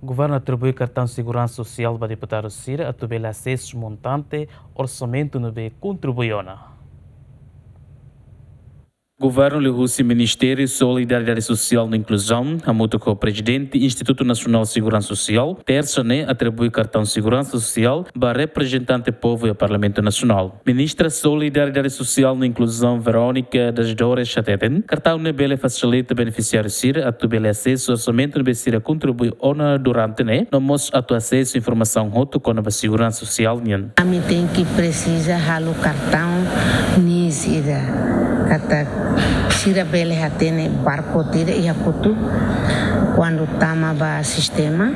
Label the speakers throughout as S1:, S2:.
S1: O governo atribui cartão de segurança social para deputado Cira a tubel acesso montante orçamento no B contribuiona. Governo Lehussi Ministério Solidariedade Social e Inclusão, a com o presidente Instituto Nacional de Segurança Social, terça atribui cartão de segurança social para representante povo e Parlamento Nacional. Ministra Solidariedade Social e Inclusão Verônica das Dores Chateten, cartão nebele facilita beneficiário Cira a tubel acesso orçamento no Cira contribui ona durante no mos a tu acesso informação roto com a segurança social nian.
S2: A mim tem que precisa halo cartão nisida kata sira bele hatene barco tira e akutu quando tama ba sistema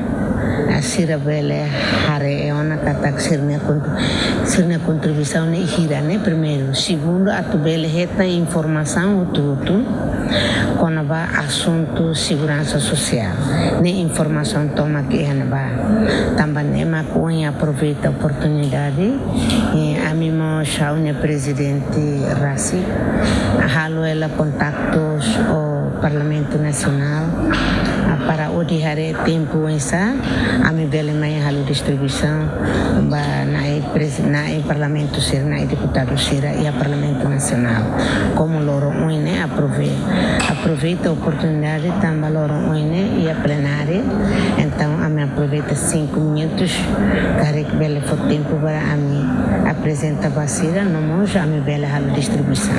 S2: a sira bele hare ona kata sirne contribuição ne hira ne primeiro segundo atu bele heta informação tudo quando ba assunto segurança social ne informação toma que é ba também ma cunha aproveita a oportunidade e a mim o presidente Rassi halo ela contactos ao Parlamento Nacional para odiar tempo essa a mim bele mai halo distribuição ba na Parlamento Sira na deputado Sira e a Parlamento Nacional como loro une aproveita a oportunidade também loro une e a plenária então a mim aproveita 5 minutos carrega bele for tempo para a mim apresenta Basira no moja a mim bele halo distribuição.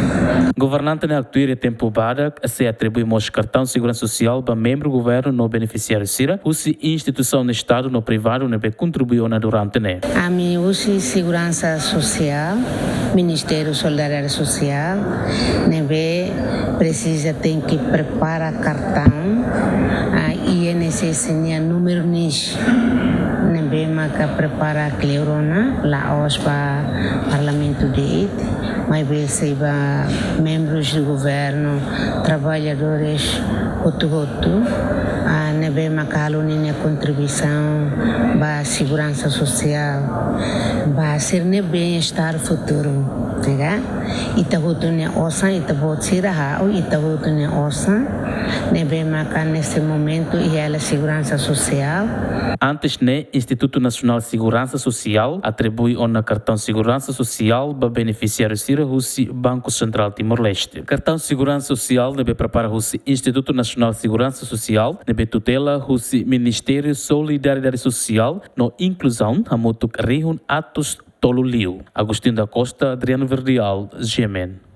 S1: Governante na actuira tempo bada se atribui mos cartão de segurança social para membro do governo no beneficiário Cira, usi instituição do Estado no privado ne contribuiu na durante ne.
S2: A mim usi segurança social, Ministério Solidariedade Social, nebe precisa tem que preparar cartão a INSS número niche. Nebe maka prepara cleurona la OSPA Parlamento de mas receba membros do governo, trabalhadores, outro, a nebe macalo nem contribuição para a segurança social, para ser ne bem-estar futuro, tá? Itahutu ne osa, itahutu siraha, ou itahutu ne osa, nebe maca nesse momento e ela segurança social.
S1: Antes, Instituto Nacional de Segurança Social atribui um cartão de segurança social para beneficiários Cira Russi Banco Central Timor-Leste. Cartão de segurança social deve preparar o Instituto Nacional de Segurança Social, deve tutela o Ministério Solidariedade Social no inclusão a moto rihun atos tolo liu. Agostinho da Costa, Adriano Verdial, Gemen.